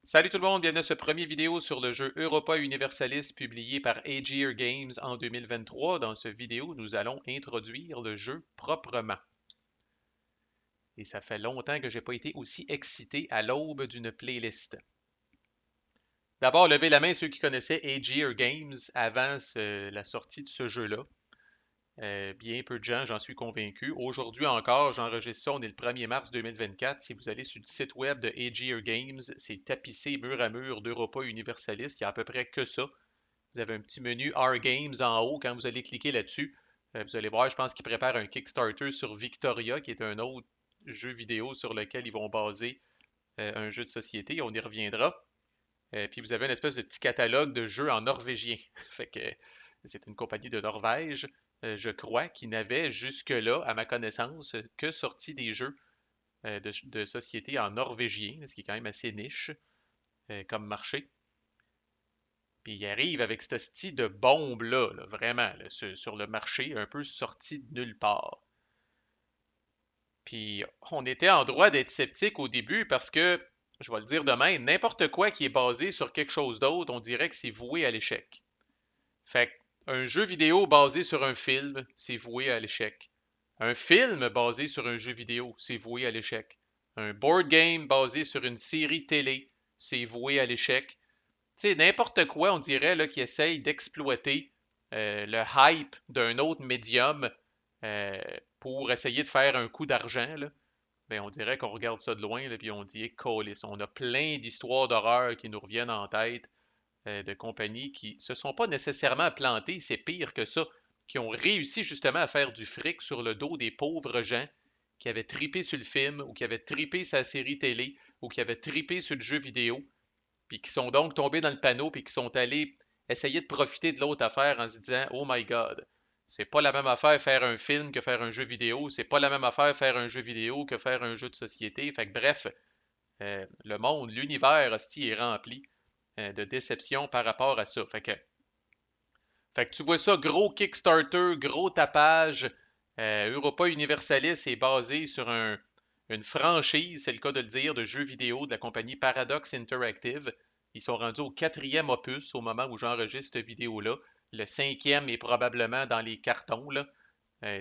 Salut tout le monde, bienvenue à ce premier vidéo sur le jeu Europa Universalis publié par Aegir Games en 2023. Dans ce vidéo, nous allons introduire le jeu proprement. Et ça fait longtemps que j'ai pas été aussi excité à l'aube d'une playlist. D'abord, levez la main ceux qui connaissaient Aegir Games avant la sortie de ce jeu-là. Bien peu de gens, j'en suis convaincu. Aujourd'hui encore, j'enregistre ça, on est le 1er mars 2024. Si vous allez sur le site web de Aegir Games, c'est tapissé mur à mur d'Europa Universalis. Il y a à peu près que ça. Vous avez un petit menu R Games en haut. Quand vous allez cliquer là-dessus, vous allez voir, je pense qu'ils préparent un Kickstarter sur Victoria, qui est un autre jeu vidéo sur lequel ils vont baser un jeu de société. On y reviendra. Puis vous avez une espèce de petit catalogue de jeux en norvégien. Fait que c'est une compagnie de Norvège, je crois, qui n'avait jusque-là, à ma connaissance, que sorti des jeux de société en norvégien, ce qui est quand même assez niche comme marché. Puis il arrive avec ce style de bombe-là, là, vraiment, là, sur le marché, un peu sorti de nulle part. Puis on était en droit d'être sceptique au début parce que, je vais le dire de même, n'importe quoi qui est basé sur quelque chose d'autre, on dirait que c'est voué à l'échec. Fait un jeu vidéo basé sur un film, c'est voué à l'échec. Un film basé sur un jeu vidéo, c'est voué à l'échec. Un board game basé sur une série télé, c'est voué à l'échec. Tu sais, n'importe quoi, on dirait, là, qui essaye d'exploiter le hype d'un autre médium euh, pour essayer de faire un coup d'argent, là. Ben, on dirait qu'on regarde ça de loin, là, puis on dit, câlisse, on a plein d'histoires d'horreur qui nous reviennent en tête, de compagnies qui se sont pas nécessairement plantées, c'est pire que ça, qui ont réussi justement à faire du fric sur le dos des pauvres gens qui avaient tripé sur le film, ou qui avaient tripé sa série télé, ou qui avaient tripé sur le jeu vidéo, puis qui sont donc tombés dans le panneau, puis qui sont allés essayer de profiter de l'autre affaire en se disant Oh my God, c'est pas la même affaire faire un film que faire un jeu vidéo, c'est pas la même affaire faire un jeu vidéo que faire un jeu de société. Fait que bref, le monde, l'univers, hostie, est rempli de déception par rapport à ça. Fait que tu vois ça, gros Kickstarter, gros tapage. Europa Universalis est basé sur une franchise, c'est le cas de le dire, de jeux vidéo de la compagnie Paradox Interactive. Ils sont rendus au quatrième opus au moment où j'enregistre cette vidéo-là. Le cinquième est probablement dans les cartons, là.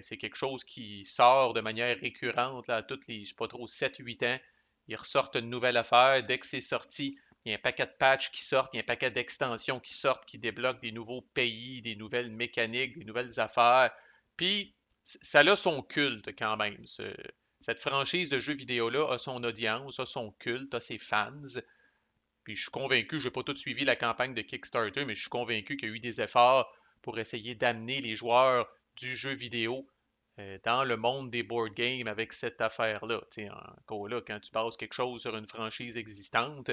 C'est quelque chose qui sort de manière récurrente là, à toutes les, je sais pas trop, 7-8 ans. Ils ressortent une nouvelle affaire. Dès que c'est sorti, il y a un paquet de patchs qui sortent, il y a un paquet d'extensions qui sortent, qui débloquent des nouveaux pays, des nouvelles mécaniques, des nouvelles affaires. Puis, ça a son culte quand même. Cette franchise de jeux vidéo-là a son audience, a son culte, a ses fans. Puis je suis convaincu, je n'ai pas tout suivi la campagne de Kickstarter, mais je suis convaincu qu'il y a eu des efforts pour essayer d'amener les joueurs du jeu vidéo dans le monde des board games avec cette affaire-là. Tu sais, encore là, quand tu bases quelque chose sur une franchise existante,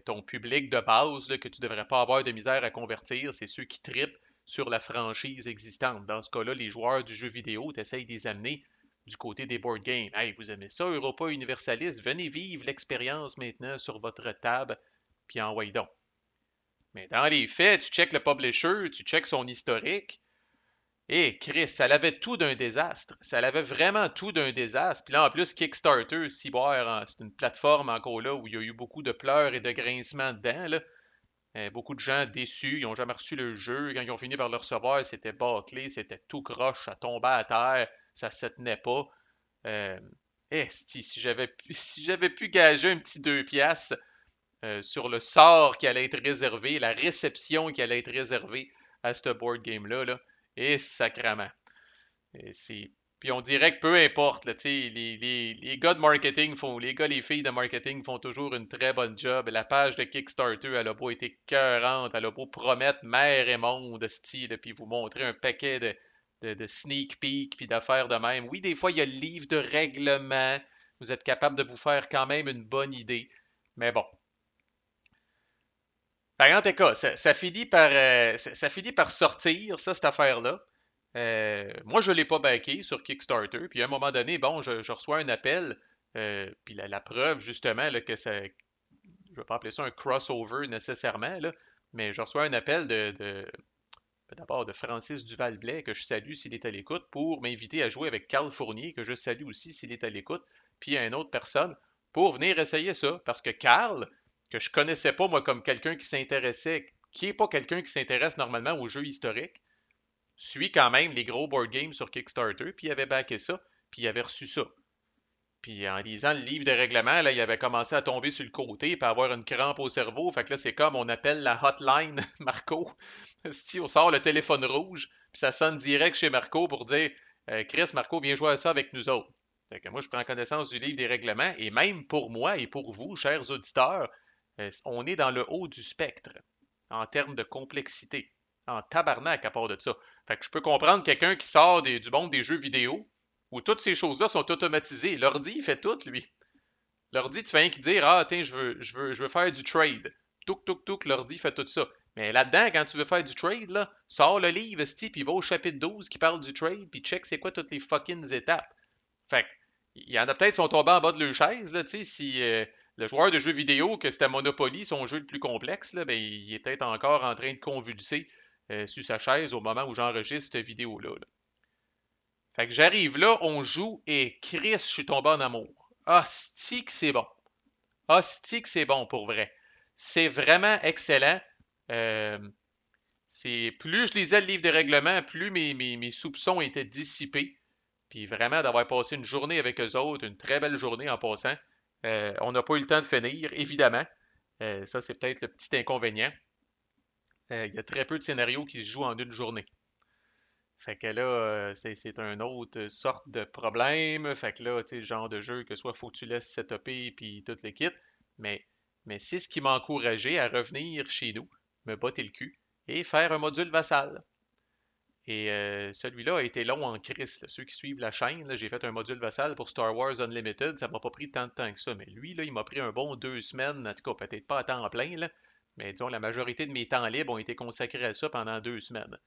ton public de base là, que tu ne devrais pas avoir de misère à convertir, c'est ceux qui tripent sur la franchise existante. Dans ce cas-là, les joueurs du jeu vidéo, tu essayes de les amener du côté des board games. Hey, vous aimez ça, Europa Universalis? Venez vivre l'expérience maintenant sur votre table, puis envoyez donc. Mais dans les faits, tu checkes le publisher, tu checkes son historique, et Chris, ça l'avait tout d'un désastre. Ça l'avait vraiment tout d'un désastre. Puis là, en plus, Kickstarter, Ciboire, c'est une plateforme encore là où il y a eu beaucoup de pleurs et de grincements dedans, là. Beaucoup de gens déçus, ils n'ont jamais reçu le jeu. Quand ils ont fini par le recevoir, c'était bâclé, c'était tout croche, ça tombait à terre, ça se tenait pas. Euh, si si j'avais pu gager un petit 2 piastres sur le sort qui allait être réservé, la réception qui allait être réservée à ce board game-là, là, et sacrament. Et c'est... Puis on dirait que peu importe, là, les gars de marketing font, les gars, les filles de marketing font toujours une très bonne job. La page de Kickstarter, elle a beau être écœurante, elle a beau promettre mer et monde, style, puis vous montrer un paquet de sneak peek, puis d'affaires de même. Oui, des fois, il y a le livre de règlement. Vous êtes capable de vous faire quand même une bonne idée. Mais bon, par cas, ça finit par sortir, ça, cette affaire-là. Moi, je ne l'ai pas backé sur Kickstarter. Puis à un moment donné, bon, je reçois un appel. Puis la preuve, justement, là, que ça. Je ne vais pas appeler ça un crossover nécessairement, là, mais je reçois un appel d'abord de Francis Duval-Blais, que je salue s'il est à l'écoute, pour m'inviter à jouer avec Carl Fournier, que je salue aussi s'il est à l'écoute, puis à une autre personne, pour venir essayer ça. Parce que Carl, que je connaissais pas, moi, comme quelqu'un qui s'intéressait, qui est pas quelqu'un qui s'intéresse normalement aux jeux historiques, suit quand même les gros board games sur Kickstarter, puis il avait backé ça, puis il avait reçu ça. Puis en lisant le livre de règlement, là, il avait commencé à tomber sur le côté, puis à avoir une crampe au cerveau. Fait que là, c'est comme on appelle la hotline Marco. Si on sort le téléphone rouge, puis ça sonne direct chez Marco pour dire Chris, Marco, viens jouer à ça avec nous autres. Fait que moi, je prends connaissance du livre des règlements, et même pour moi et pour vous, chers auditeurs, on est dans le haut du spectre en termes de complexité. En tabarnak à part de ça. Fait que je peux comprendre quelqu'un qui sort du monde des jeux vidéo, où toutes ces choses-là sont automatisées. L'ordi, il fait tout, lui. L'ordi, tu fais rien que dire, ah, tiens, je veux faire du trade. Touk, touk, touk, l'ordi fait tout ça. Mais là-dedans, quand tu veux faire du trade, là, sors le livre, sti, puis va au chapitre 12 qui parle du trade, puis check c'est quoi toutes les fucking étapes. Fait que, il y en a peut-être qui sont tombés en bas de leur chaise, là, tu sais, si le joueur de jeux vidéo, que c'était Monopoly, son jeu le plus complexe, là, ben, il est peut-être encore en train de convulser sur sa chaise au moment où j'enregistre cette vidéo-là. Là. Fait que j'arrive là, on joue et Chris, je suis tombé en amour. Hostie que c'est bon. Hostie que c'est bon pour vrai. C'est vraiment excellent. Euh, c'est plus je lisais le livre de règlement, plus mes soupçons étaient dissipés. Puis vraiment d'avoir passé une journée avec eux autres, une très belle journée en passant. On n'a pas eu le temps de finir, évidemment. Ça, c'est peut-être le petit inconvénient. Il y a très peu de scénarios qui se jouent en une journée. Fait que là, c'est un autre sorte de problème. Fait que là, tu sais, le genre de jeu que soit faut que tu laisses setuper puis tout le kit. Mais, mais c'est ce qui m'a encouragé à revenir chez nous, me botter le cul et faire un module vassal. Et celui-là a été long en crise. Ceux qui suivent la chaîne, là, j'ai fait un module vassal pour Star Wars Unlimited. Ça m'a pas pris tant de temps que ça. Mais lui, là, il m'a pris un bon 2 semaines. En tout cas, peut-être pas à temps plein, là. Mais disons, la majorité de mes temps libres ont été consacrés à ça pendant 2 semaines.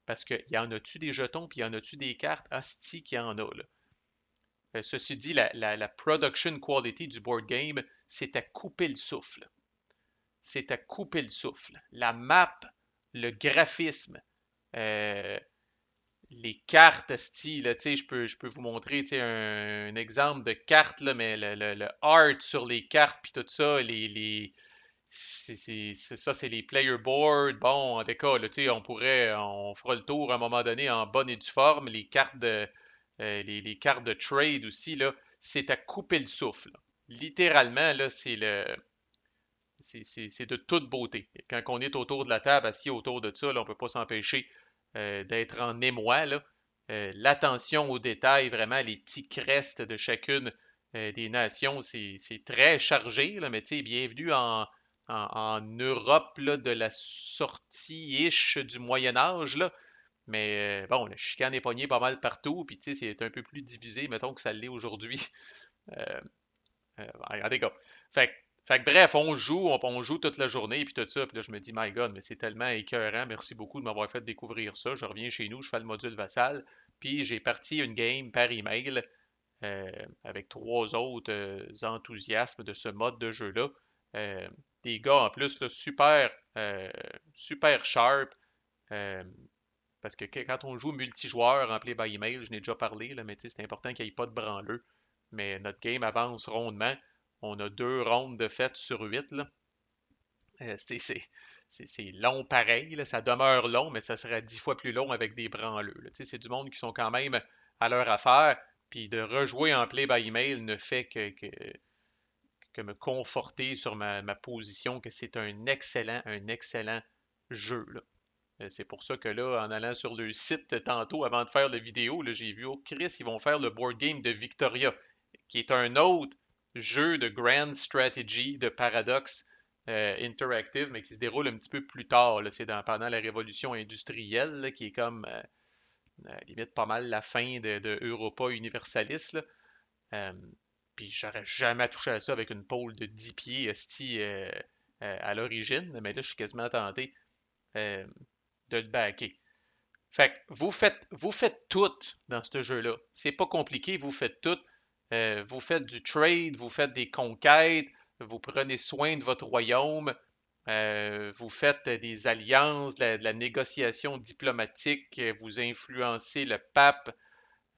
Parce que y en a-tu des jetons, puis y en a-tu des cartes? Asti qu'il y en a, là. Ceci dit, la production quality du board game, c'est à couper le souffle. C'est à couper le souffle. La map, le graphisme, euh, les cartes, asti, là, je peux vous montrer un exemple de carte, là, mais le art sur les cartes, puis tout ça, ça, c'est les player boards. Bon, en tout cas, là, on fera le tour à un moment donné en bonne et due forme. Les cartes de trade aussi, là, c'est à couper le souffle. Littéralement, là, c'est de toute beauté. Quand on est autour de la table, assis autour de ça, là, on ne peut pas s'empêcher d'être en émoi, là. L'attention aux détails, vraiment, les petits crestes de chacune des nations, c'est très chargé, là, mais tu sais, bienvenue en Europe là, de la sortie-ish du Moyen Âge, là. Mais bon, le chicane est pogné pas mal partout, puis tu sais, c'est un peu plus divisé, mettons que ça l'est aujourd'hui. Euh, en tout cas. Fait, fait que bref, on joue toute la journée, puis tout ça, puis là, je me dis, my God, mais c'est tellement écœurant, merci beaucoup de m'avoir fait découvrir ça. Je reviens chez nous, je fais le module vassal, puis j'ai parti une game par email avec trois autres enthousiasmes de ce mode de jeu-là. Euh, des gars en plus là, super sharp. euh, parce que quand on joue multijoueur en play by email, je n'ai déjà parlé, là, mais c'est important qu'il n'y ait pas de branleux. Mais notre game avance rondement. On a 2 rondes de fête sur 8. Là. Euh, c'est c'est- c'est long pareil. Là. Ça demeure long, mais ça serait 10 fois plus long avec des branleux. Là. C'est du monde qui sont quand même à leur affaire. Puis de rejouer en play by email ne fait que me conforter sur ma position que c'est un excellent jeu. Là. C'est pour ça que là, en allant sur le site tantôt, avant de faire la vidéo, là, j'ai vu, oh Chris, ils vont faire le board game de Victoria, qui est un autre jeu de grand strategy de Paradox Interactive, mais qui se déroule un petit peu plus tard. Là. C'est pendant la révolution industrielle, là, qui est comme limite pas mal la fin de Europa Universalis. Là. Euh, Puis j'aurais jamais touché à ça avec une pôle de 10 pieds esti, à l'origine, mais là, je suis quasiment tenté euh, de le backer. Fait que vous faites tout dans ce jeu-là. C'est pas compliqué, vous faites tout. Vous faites du trade, vous faites des conquêtes, vous prenez soin de votre royaume, vous faites des alliances, de la négociation diplomatique, vous influencez le pape,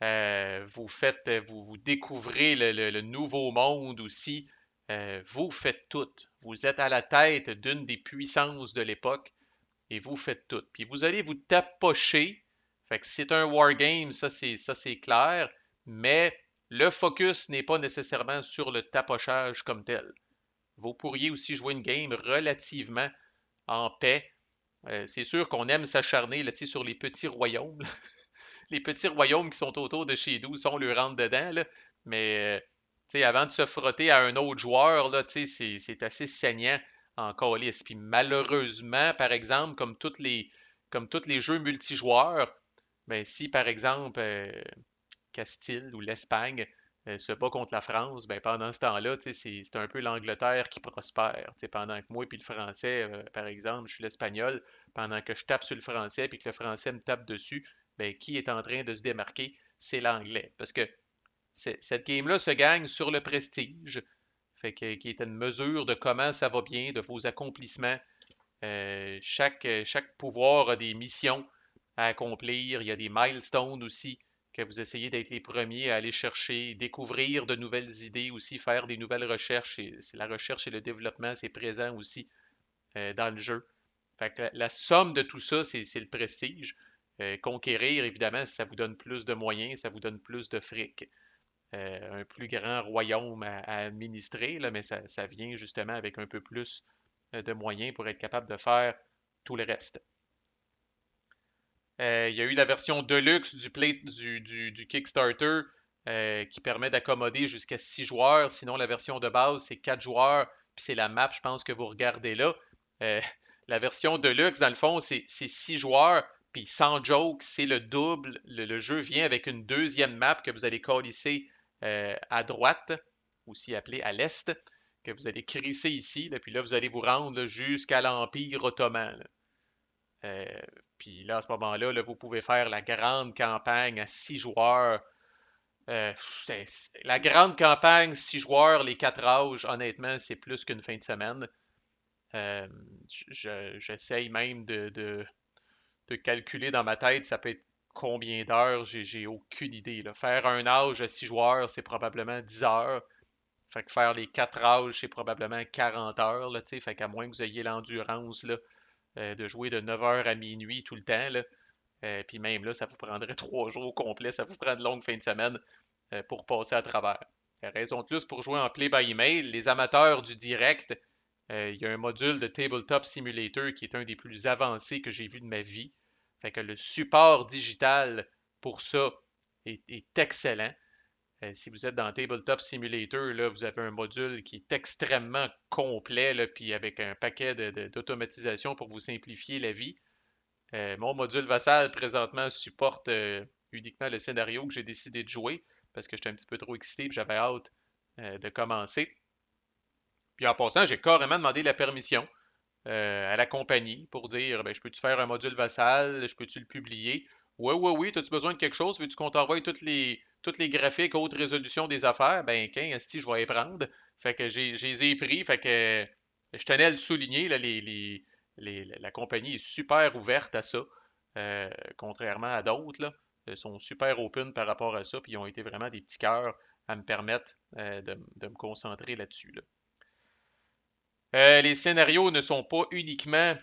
vous découvrez le nouveau monde aussi. Vous faites tout. Vous êtes à la tête d'une des puissances de l'époque et vous faites tout. Puis vous allez vous tapocher. Fait que c'est un wargame, ça c'est clair, mais le focus n'est pas nécessairement sur le tapochage comme tel. Vous pourriez aussi jouer une game relativement en paix. C'est sûr qu'on aime s'acharner là, sur les petits royaumes. Les petits royaumes qui sont autour de chez nous, si on leur rentre dedans, là. Mais avant de se frotter à un autre joueur, là, c'est assez saignant en calice. Puis malheureusement, par exemple, comme tous les jeux multijoueurs, ben, si par exemple Castille ou l'Espagne se bat contre la France, ben, pendant ce temps-là, c'est un peu l'Angleterre qui prospère. Pendant que moi et le français, par exemple, je suis l'espagnol, pendant que je tape sur le français et que le français me tape dessus, ben, qui est en train de se démarquer? C'est l'anglais. Parce que cette game-là se gagne sur le prestige, qui est une mesure de comment ça va bien, de vos accomplissements. Chaque pouvoir a des missions à accomplir. Il y a des milestones aussi que vous essayez d'être les premiers à aller chercher, découvrir de nouvelles idées aussi, faire des nouvelles recherches. C'est la recherche et le développement, c'est présent aussi dans le jeu. Fait que la somme de tout ça, c'est le prestige. Conquérir, évidemment, ça vous donne plus de moyens, ça vous donne plus de fric. Un plus grand royaume à administrer, là, mais ça vient justement avec un peu plus de moyens pour être capable de faire tout le reste. Il y a eu la version Deluxe du Kickstarter qui permet d'accommoder jusqu'à 6 joueurs. Sinon, la version de base, c'est 4 joueurs. Puis c'est la map, je pense, que vous regardez là. Euh, la version Deluxe, dans le fond, c'est 6 joueurs. Puis sans joke, c'est le double. Le jeu vient avec une deuxième map que vous allez colisser à droite, aussi appelée à l'est, que vous allez crisser ici. Là, puis là, vous allez vous rendre jusqu'à l'Empire ottoman. Là. Euh, Puis là, à ce moment-là, là, vous pouvez faire la grande campagne à 6 joueurs. Euh, la grande campagne, 6 joueurs, les 4 âges, honnêtement, c'est plus qu'une fin de semaine. Euh, J'essaye même de calculer dans ma tête, ça peut être combien d'heures, j'ai aucune idée. Là. Faire un âge à 6 joueurs, c'est probablement 10 heures. Fait que faire les 4 âges, c'est probablement 40 heures. Là, fait qu'à moins que vous ayez l'endurance là, de jouer de 9 heures à minuit tout le temps, là, puis même là, ça vous prendrait 3 jours complets, ça vous prend de longues fins de semaine pour passer à travers. Raison de plus pour jouer en play by email. Les amateurs du direct, il y a un module de Tabletop Simulator qui est un des plus avancés que j'ai vu de ma vie. Fait que le support digital pour ça est excellent. Si vous êtes dans Tabletop Simulator, là, vous avez un module qui est extrêmement complet, là, puis avec un paquet d'automatisation pour vous simplifier la vie. Mon module Vassal, présentement, supporte uniquement le scénario que j'ai décidé de jouer parce que j'étais un petit peu trop excité et j'avais hâte de commencer. Puis en passant, j'ai carrément demandé la permission à la compagnie pour dire ben, je peux-tu faire un module Vassal, je peux-tu le publier? Oui, oui, oui, as-tu besoin de quelque chose? Veux-tu qu'on t'envoie toutes les graphiques, haute résolution des affaires? Ben, si je vais les prendre. Fait que j'ai les ai pris, fait que je tenais à le souligner, là, la compagnie est super ouverte à ça, contrairement à d'autres, là. Ils sont super open par rapport à ça, puis ils ont été vraiment des petits cœurs à me permettre de me concentrer là-dessus, là. Les scénarios ne sont pas uniquement,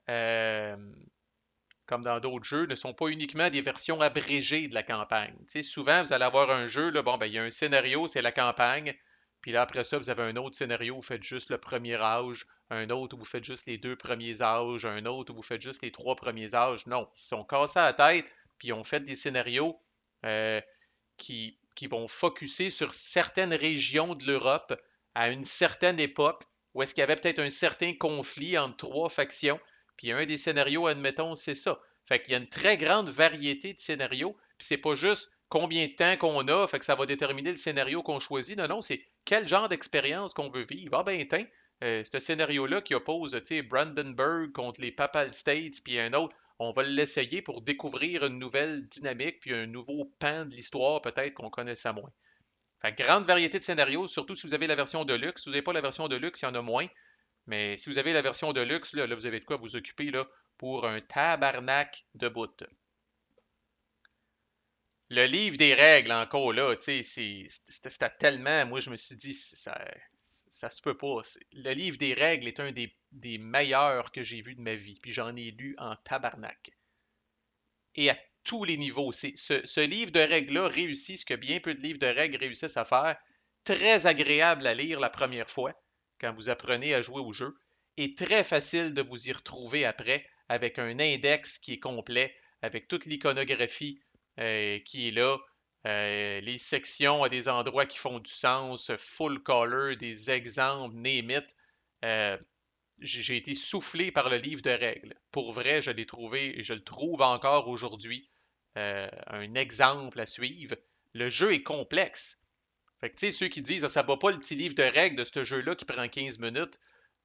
euh, comme dans d'autres jeux, ne sont pas uniquement des versions abrégées de la campagne. Tu sais, souvent, vous allez avoir un jeu, là, bon, ben, il y a un scénario, c'est la campagne, puis là, après ça, vous avez un autre scénario où vous faites juste le premier âge, un autre où vous faites juste les 2 premiers âges, un autre où vous faites juste les 3 premiers âges. Non, ils se sont cassés la tête, puis ils ont fait des scénarios euh, qui vont focuser sur certaines régions de l'Europe à une certaine époque, où est-ce qu'il y avait peut-être un certain conflit entre 3 factions, puis un des scénarios, admettons, c'est ça. Fait qu'il y a une très grande variété de scénarios, puis c'est pas juste combien de temps qu'on a, fait que ça va déterminer le scénario qu'on choisit. Non, non, c'est quel genre d'expérience qu'on veut vivre. Ah ben, tiens, ce scénario-là qui oppose, tu sais, Brandenburg contre les Papal States, puis un autre, on va l'essayer pour découvrir une nouvelle dynamique, puis un nouveau pan de l'histoire, peut-être qu'on connaissait moins. Fait que grande variété de scénarios, surtout si vous avez la version de luxe. Si vous n'avez pas la version de luxe, il y en a moins. Mais si vous avez la version de luxe, là, vous avez de quoi vous occuper là, pour un tabarnak de bout. Le livre des règles, encore là, tu sais, c'était tellement. Moi, je me suis dit, ça se peut pas. Le livre des règles est un des meilleurs que j'ai vu de ma vie, puis j'en ai lu en tabarnak. Et à tous les niveaux. Ce livre de règles-là réussit ce que bien peu de livres de règles réussissent à faire. Très agréable à lire la première fois, quand vous apprenez à jouer au jeu, et très facile de vous y retrouver après, avec un index qui est complet, avec toute l'iconographie qui est là, les sections à des endroits qui font du sens, full color, des exemples, name it. Euh, j'ai été soufflé par le livre de règles. Pour vrai, je l'ai trouvé et je le trouve encore aujourd'hui un exemple à suivre. Le jeu est complexe. Fait que, tu sais, ceux qui disent, ah, ça bat pas le petit livre de règles de ce jeu-là qui prend 15 minutes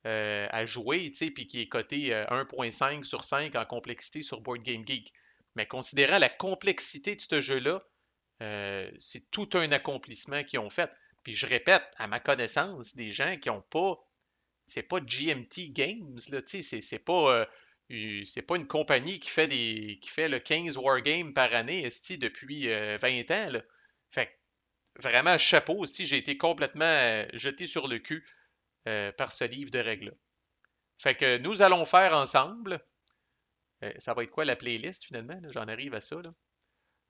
à jouer, tu sais, puis qui est coté 1.5 sur 5 en complexité sur Board Game Geek. Mais considérant la complexité de ce jeu-là, c'est tout un accomplissement qu'ils ont fait. Puis je répète, à ma connaissance, des gens qui n'ont pas c'est pas GMT Games, là, tu sais, c'est pas une compagnie qui fait le 15 Wargames par année, esti, depuis 20 ans, là. Fait que, vraiment, chapeau, si j'ai été complètement jeté sur le cul par ce livre de règles-là. Fait que nous allons faire ensemble, ça va être quoi la playlist finalement, là? J'en arrive à ça, là.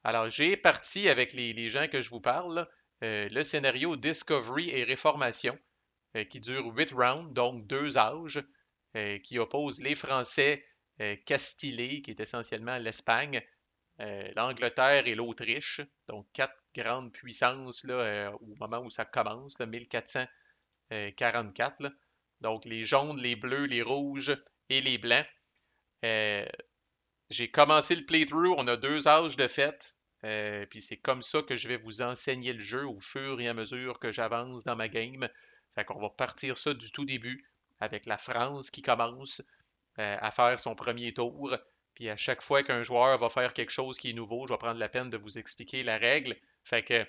Alors, j'ai parti avec les gens que je vous parle, là, le scénario Discovery et Réformation qui dure 8 rounds, donc 2 âges, qui oppose les Français castillés, qui est essentiellement l'Espagne, l'Angleterre et l'Autriche, donc quatre grandes puissances là, au moment où ça commence, là, 1444. Là. Donc les jaunes, les bleus, les rouges et les blancs. Euh, j'ai commencé le playthrough, on a 2 âges de fête, puis c'est comme ça que je vais vous enseigner le jeu au fur et à mesure que j'avance dans ma game. Fait qu'on va partir ça du tout début avec la France qui commence à faire son premier tour. Puis à chaque fois qu'un joueur va faire quelque chose qui est nouveau, je vais prendre la peine de vous expliquer la règle. Fait que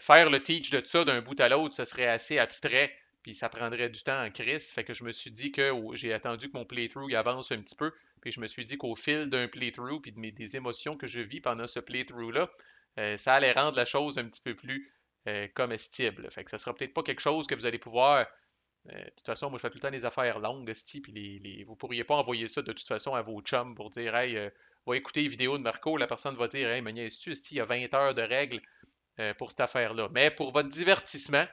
faire le teach de ça d'un bout à l'autre, ça serait assez abstrait, puis ça prendrait du temps en crise. Fait que je me suis dit que j'ai attendu que mon playthrough avance un petit peu, puis je me suis dit qu'au fil d'un playthrough, puis des émotions que je vis pendant ce playthrough-là, ça allait rendre la chose un petit peu plus comestible. Fait que ça sera peut-être pas quelque chose que vous allez pouvoir. De toute façon, moi je fais tout le temps des affaires longues, esti, puis vous pourriez pas envoyer ça de toute façon à vos chums pour dire hey, va écouter les vidéos de Marco, la personne va dire hey, mais tu il y a 20 heures de règles pour cette affaire-là. Mais pour votre divertissement,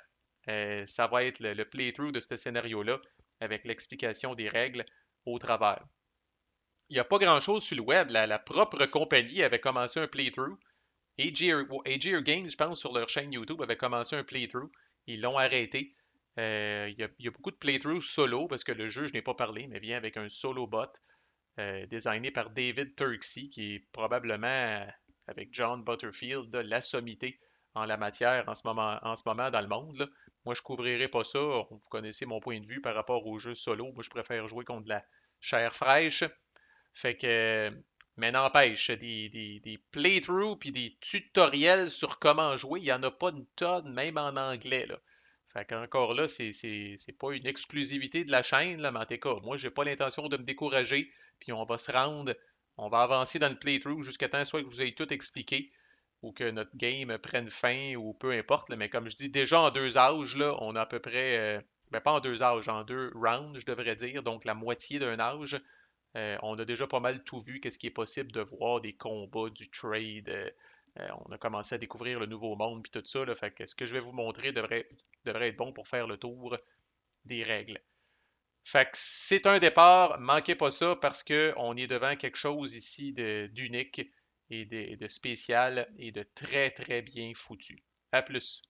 ça va être le playthrough de ce scénario-là avec l'explication des règles au travers. Il n'y a pas grand-chose sur le web. La propre compagnie avait commencé un playthrough. AGR Games, je pense, sur leur chaîne YouTube, avait commencé un playthrough. Ils l'ont arrêté. Il y a beaucoup de playthroughs solo parce que le jeu, je n'ai pas parlé, mais vient avec un solo bot designé par David Turksey, qui est probablement, avec John Butterfield, la sommité en la matière en ce moment dans le monde. Là. Moi, je ne couvrirai pas ça. Vous connaissez mon point de vue par rapport aux jeux solo. Moi, je préfère jouer contre de la chair fraîche. Fait que, mais n'empêche, des playthroughs puis des tutoriels sur comment jouer, il n'y en a pas une tonne, même en anglais. Là. Fait qu'encore là, c'est pas une exclusivité de la chaîne, là, mais en tout cas, moi, j'ai pas l'intention de me décourager, puis on va se rendre, on va avancer dans le playthrough jusqu'à temps soit que vous ayez tout expliqué, ou que notre game prenne fin, ou peu importe, là, mais comme je dis, déjà en 2 âges, là, on a à peu près, ben pas en 2 âges, en 2 rounds, je devrais dire, donc la moitié d'un âge. On a déjà pas mal tout vu, qu'est-ce qui est possible de voir, des combats, du trade. On a commencé à découvrir le nouveau monde puis tout ça. Là, fait que ce que je vais vous montrer devrait être bon pour faire le tour des règles. Fait que c'est un départ, manquez pas ça parce qu'on est devant quelque chose ici d'unique et de spécial et de très très bien foutu. À plus.